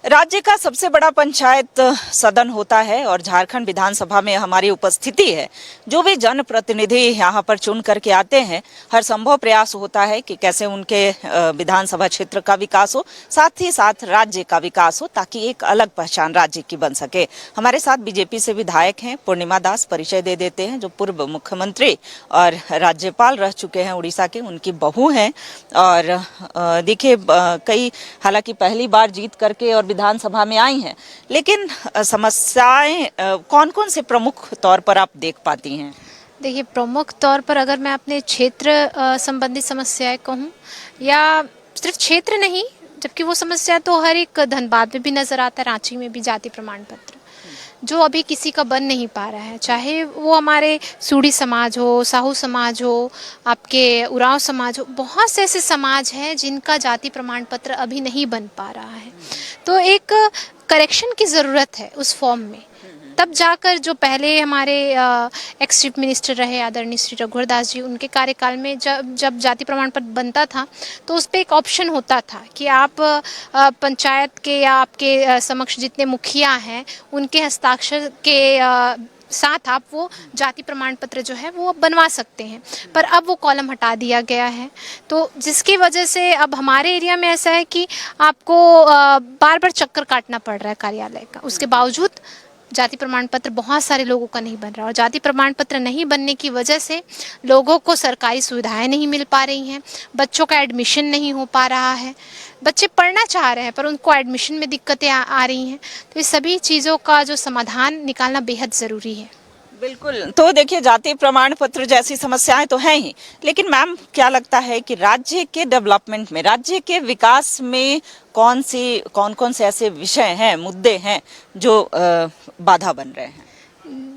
राज्य का सबसे बड़ा पंचायत सदन होता है और झारखंड विधानसभा में हमारी उपस्थिति है। जो भी जनप्रतिनिधि यहाँ पर चुन करके आते हैं, हर संभव प्रयास होता है कि कैसे उनके विधानसभा क्षेत्र का विकास हो, साथ ही साथ राज्य का विकास हो, ताकि एक अलग पहचान राज्य की बन सके। हमारे साथ बीजेपी से विधायक हैं पूर्णिमा दास, परिचय दे देते हैं, जो पूर्व मुख्यमंत्री और राज्यपाल रह चुके हैं उड़ीसा के, उनकी बहू हैं। और देखिए कई हालांकि पहली बार जीत करके और विधानसभा में आई हैं, लेकिन समस्याएं कौन कौन से प्रमुख तौर पर आप देख पाती हैं? देखिए, प्रमुख तौर पर अगर मैं अपने क्षेत्र संबंधी समस्याएं कहूँ, या सिर्फ क्षेत्र नहीं, जबकि वो समस्या तो हर एक धनबाद में भी नजर आता है, रांची में भी जाति प्रमाण पत्र जो अभी किसी का बन नहीं पा रहा है, चाहे वो हमारे सूडी समाज हो, साहू समाज हो, आपके उरांव समाज हो, बहुत से ऐसे समाज हैं जिनका जाति प्रमाण पत्र अभी नहीं बन पा रहा है। तो एक करेक्शन की ज़रूरत है उस फॉर्म में, तब जाकर जो पहले हमारे एक्स चीफ मिनिस्टर रहे आदरणीय श्री रघुवर दास जी, उनके कार्यकाल में जब जाति प्रमाण पत्र बनता था तो उस पर एक ऑप्शन होता था कि आप पंचायत के या आपके समक्ष जितने मुखिया हैं उनके हस्ताक्षर के साथ आप वो जाति प्रमाण पत्र जो है वो बनवा सकते हैं। पर अब वो कॉलम हटा दिया गया है, तो जिसकी वजह से अब हमारे एरिया में ऐसा है कि आपको बार बार चक्कर काटना पड़ रहा है कार्यालय का। उसके बावजूद जाति प्रमाण पत्र बहुत सारे लोगों का नहीं बन रहा, और जाति प्रमाण पत्र नहीं बनने की वजह से लोगों को सरकारी सुविधाएं नहीं मिल पा रही हैं, बच्चों का एडमिशन नहीं हो पा रहा है, बच्चे पढ़ना चाह रहे हैं पर उनको एडमिशन में दिक्कतें आ रही हैं। तो इस सभी चीज़ों का जो समाधान निकालना बेहद ज़रूरी है। बिल्कुल। तो देखिए, जाति प्रमाण पत्र जैसी समस्याएं तो हैं ही, लेकिन मैम क्या लगता है कि राज्य के डेवलपमेंट में, राज्य के विकास में कौन कौन से ऐसे विषय हैं, मुद्दे हैं जो बाधा बन रहे हैं?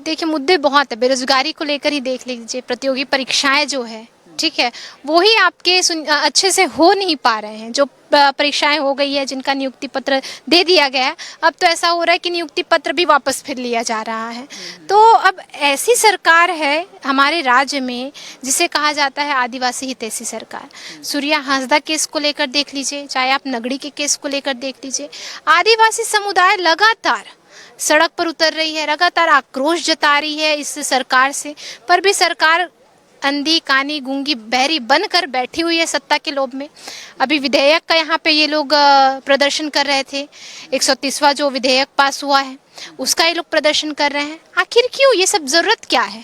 देखिए, मुद्दे बहुत है। बेरोजगारी को लेकर ही देख लीजिए, प्रतियोगी परीक्षाएं जो है, ठीक है, वो ही आपके अच्छे से हो नहीं पा रहे हैं। जो परीक्षाएं हो गई है, जिनका नियुक्ति पत्र दे दिया गया है, अब तो ऐसा हो रहा है कि नियुक्ति पत्र भी वापस फिर लिया जा रहा है। तो अब ऐसी सरकार है हमारे राज्य में जिसे कहा जाता है आदिवासी हितैषी सरकार। सूर्या हांसदा केस को लेकर देख लीजिए, चाहे आप नगड़ी के केस को लेकर देख लीजिए, आदिवासी समुदाय लगातार सड़क पर उतर रही है, लगातार आक्रोश जता रही है इस सरकार से, पर भी सरकार अंधी कानी गूंगी बहरी बनकर बैठी हुई है सत्ता के लोभ में। अभी विधेयक का यहाँ पे ये लोग प्रदर्शन कर रहे थे, 130वां जो विधेयक पास हुआ है उसका ये लोग प्रदर्शन कर रहे हैं। आखिर क्यों? ये सब जरूरत क्या है?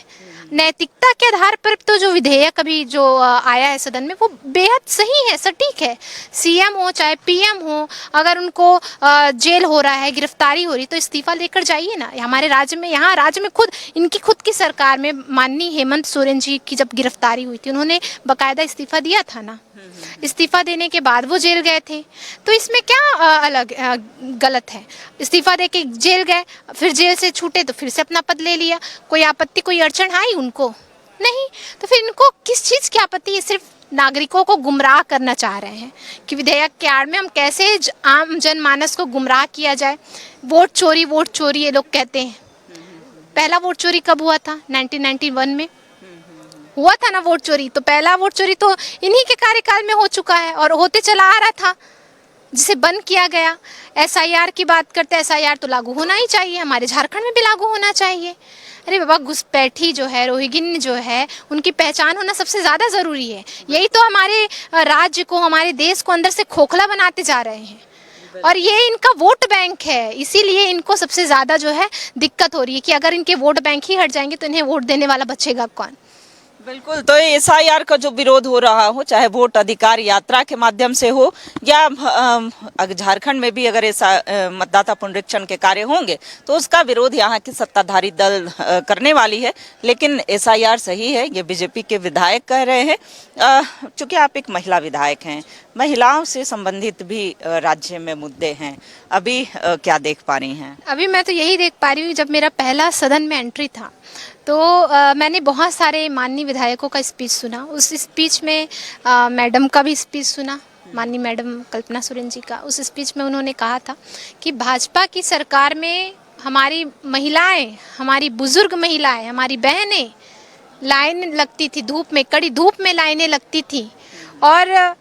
नैतिकता के आधार पर तो जो विधेयक अभी जो आया है सदन में वो बेहद सही है, सटीक है। सीएम हो चाहे पीएम हो, अगर उनको जेल हो रहा है, गिरफ्तारी हो रही, तो इस्तीफा लेकर जाइए ना। हमारे राज्य में, यहाँ राज्य में इनकी खुद की सरकार में माननीय हेमंत सोरेन जी की जब गिरफ्तारी हुई थी, उन्होंने बाकायदा इस्तीफा दिया था ना। इस्तीफा देने के बाद वो जेल गए थे, तो इसमें क्या अलग गलत है? इस्तीफा दे के जेल गए, फिर जेल से छूटे तो फिर से अपना पद ले लिया। कोई आपत्ति, कोई अड़चन आई उनको? नहीं। तो फिर इनको किस चीज़ की आपत्ति है? सिर्फ नागरिकों को गुमराह करना चाह रहे हैं कि विधेयक के आड़ में हम कैसे आम जनमानस को गुमराह किया जाए। वोट चोरी ये लोग कहते हैं। पहला वोट चोरी कब हुआ था? 1991 में हुआ था ना वोट चोरी। तो पहला वोट चोरी तो इन्हीं के कार्यकाल में हो चुका है और होते चला आ रहा था, जिसे बंद किया गया। एसआईआर की बात करते हैं, एसआईआर तो लागू होना ही चाहिए, हमारे झारखंड में भी लागू होना चाहिए। अरे बाबा, घुसपैठी जो है, रोहिंग्या जो है, उनकी पहचान होना सबसे ज़्यादा ज़रूरी है। यही तो हमारे राज्य को, हमारे देश को अंदर से खोखला बनाते जा रहे हैं, और ये इनका वोट बैंक है। इसीलिए इनको सबसे ज़्यादा जो है दिक्कत हो रही है कि अगर इनके वोट बैंक ही हट जाएंगे तो इन्हें वोट देने वाला बचेगा कौन? बिल्कुल। तो एसआईआर का जो विरोध हो रहा हो, चाहे वोट अधिकार यात्रा के माध्यम से हो या झारखंड में भी अगर ऐसा मतदाता पुनरीक्षण के कार्य होंगे तो उसका विरोध यहाँ की सत्ताधारी दल करने वाली है। लेकिन एसआईआर सही है, ये बीजेपी के विधायक कह रहे हैं। चूंकि आप एक महिला विधायक हैं, महिलाओं से संबंधित भी राज्य में मुद्दे हैं, अभी क्या देख पा रही हैं? अभी मैं तो यही देख पा रही हूँ, जब मेरा पहला सदन में एंट्री था तो मैंने बहुत सारे माननीय विधायकों का स्पीच सुना। उस स्पीच में मैडम का भी स्पीच सुना, माननीय मैडम कल्पना सोरेन जी का। उस स्पीच में उन्होंने कहा था कि भाजपा की सरकार में हमारी महिलाएं, हमारी बुजुर्ग महिलाएं, हमारी बहनें लाइन लगती थी धूप में, कड़ी धूप में लाइनें लगती थी और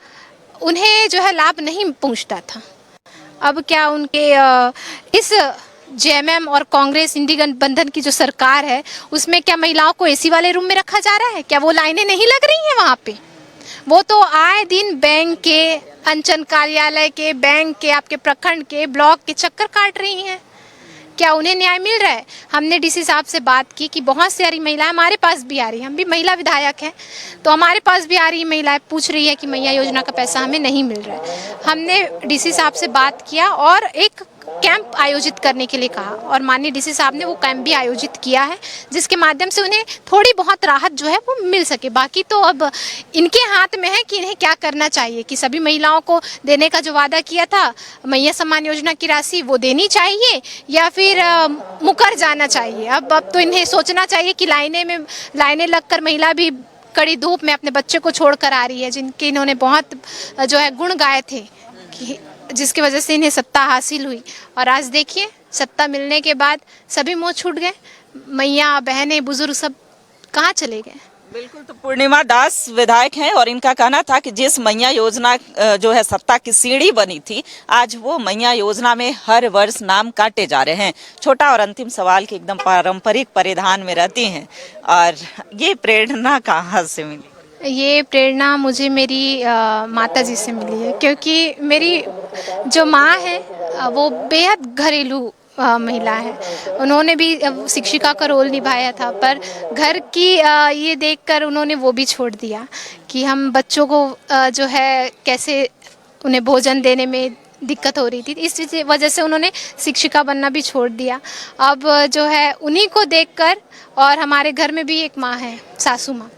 उन्हें जो है लाभ नहीं पहुंचता था। अब क्या उनके इस जेएमएम और कांग्रेस इंडी गठबंधन की जो सरकार है उसमें क्या महिलाओं को एसी वाले रूम में रखा जा रहा है? क्या वो लाइनें नहीं लग रही हैं वहाँ पे? वो तो आए दिन बैंक के, अंचल कार्यालय के, बैंक के, आपके प्रखंड के, ब्लॉक के चक्कर काट रही हैं। क्या उन्हें न्याय मिल रहा है? हमने डीसी साहब से बात की कि बहुत सारी महिलाएं हमारे पास भी आ रही हैं, हम भी महिला विधायक हैं, तो हमारे पास भी आ रही महिलाएं पूछ रही है कि मैया योजना का पैसा हमें नहीं मिल रहा है। हमने डीसी साहब से बात किया और एक कैंप आयोजित करने के लिए कहा और माननीय डीसी साहब ने वो कैंप भी आयोजित किया है, जिसके माध्यम से उन्हें थोड़ी बहुत राहत जो है वो मिल सके। बाकी तो अब इनके हाथ में है कि इन्हें क्या करना चाहिए, कि सभी महिलाओं को देने का जो वादा किया था मैया सम्मान योजना की राशि वो देनी चाहिए या फिर मुकर जाना चाहिए। अब तो इन्हें सोचना चाहिए कि लाइनें लगकर महिला भी कड़ी धूप में अपने बच्चे को छोड़कर आ रही है, जिनके इन्होंने बहुत जो है गुण गाए थे, कि जिसकी वजह से इन्हें सत्ता हासिल हुई। और आज देखिए सत्ता मिलने के बाद सभी मोह छूट गए, मैया बहनें बुजुर्ग सब कहाँ चले गए। बिल्कुल, तो पूर्णिमा दास विधायक हैं और इनका कहना था कि जिस मैया योजना जो है सत्ता की सीढ़ी बनी थी, आज वो मैया योजना में हर वर्ष नाम काटे जा रहे हैं। छोटा और अंतिम सवाल कि एकदम पारंपरिक परिधान में रहती हैं और ये प्रेरणा कहाँ से मिली? ये प्रेरणा मुझे मेरी माता जी से मिली है, क्योंकि मेरी जो माँ है वो बेहद घरेलू महिला है। उन्होंने भी शिक्षिका का रोल निभाया था, पर घर की ये देखकर उन्होंने वो भी छोड़ दिया कि हम बच्चों को जो है कैसे उन्हें भोजन देने में दिक्कत हो रही थी, इस वजह से उन्होंने शिक्षिका बनना भी छोड़ दिया। अब जो है उन्हीं को देखकर, और हमारे घर में भी एक माँ है, सासू माँ,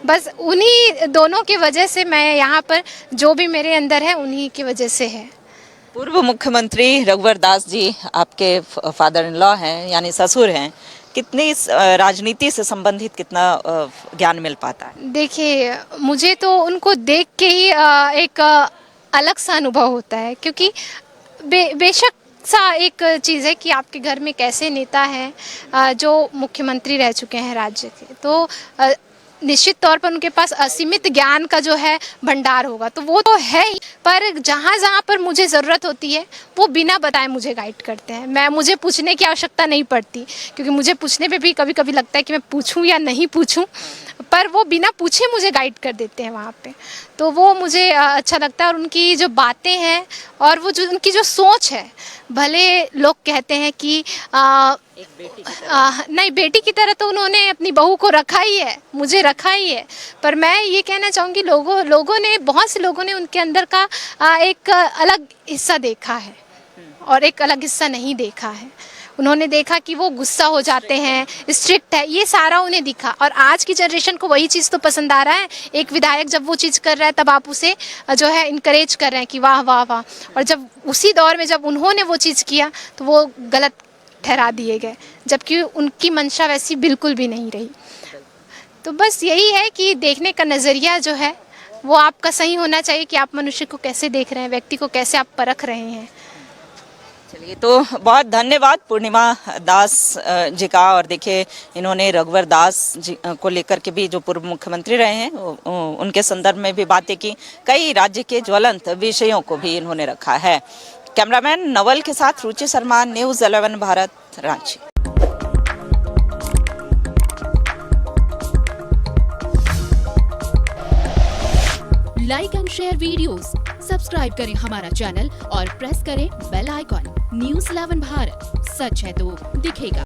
बस उन्हीं दोनों की वजह से मैं यहाँ पर जो भी मेरे अंदर है उन्हीं की वजह से है। पूर्व मुख्यमंत्री रघुवर दास जी आपके फादर इन लॉ हैं, यानी ससुर हैं। कितनी इस राजनीति से संबंधित कितना ज्ञान मिल पाता है? देखिए, मुझे तो उनको देख के ही एक अलग सा अनुभव होता है, क्योंकि बेशक सा एक चीज़ है कि आपके घर में कैसे नेता हैं जो मुख्यमंत्री रह चुके हैं राज्य के, तो निश्चित तौर पर उनके पास असीमित ज्ञान का जो है भंडार होगा, तो वो तो है ही, पर जहाँ पर मुझे ज़रूरत होती है वो बिना बताए मुझे गाइड करते हैं। मुझे पूछने की आवश्यकता नहीं पड़ती, क्योंकि मुझे पूछने पे भी कभी कभी लगता है कि मैं पूछूं या नहीं पूछूं, पर वो बिना पूछे मुझे गाइड कर देते हैं वहाँ पे, तो वो मुझे अच्छा लगता है। और उनकी जो बातें हैं और वो जो उनकी जो सोच है, भले लोग कहते हैं कि नहीं, बेटी की तरह तो उन्होंने अपनी बहू को रखा ही है, मुझे रखा ही है, पर मैं ये कहना चाहूँगी लोगों ने, बहुत से लोगों ने उनके अंदर का एक अलग हिस्सा देखा है और एक अलग हिस्सा नहीं देखा है। उन्होंने देखा कि वो गुस्सा हो जाते हैं, स्ट्रिक्ट है, ये सारा उन्हें दिखा, और आज की जनरेशन को वही चीज़ तो पसंद आ रहा है। एक विधायक जब वो चीज़ कर रहा है तब आप उसे जो है इनकरेज कर रहे हैं कि वाह वाह वाह, और जब उसी दौर में जब उन्होंने वो चीज़ किया तो वो गलत ठहरा दिए गए, जबकि उनकी मंशा वैसी बिल्कुल भी नहीं रही। तो बस यही है कि देखने का नज़रिया जो है वो आपका सही होना चाहिए, कि आप मनुष्य को कैसे देख रहे हैं, व्यक्ति को कैसे आप परख रहे हैं। चलिए, तो बहुत धन्यवाद पूर्णिमा दास जी का। और देखिए, इन्होंने रघुवर दास जी को लेकर के भी, जो पूर्व मुख्यमंत्री रहे हैं, उनके संदर्भ में भी बातें की। कई राज्य के ज्वलंत विषयों को भी इन्होंने रखा है। कैमरामैन नवल के साथ Ruchi Sharma, news 11 Bharat, Ranchi. Like and share videos, subscribe करें हमारा चैनल और प्रेस करें बेल आइकॉन। न्यूज़ 11 भारत, सच है तो दिखेगा।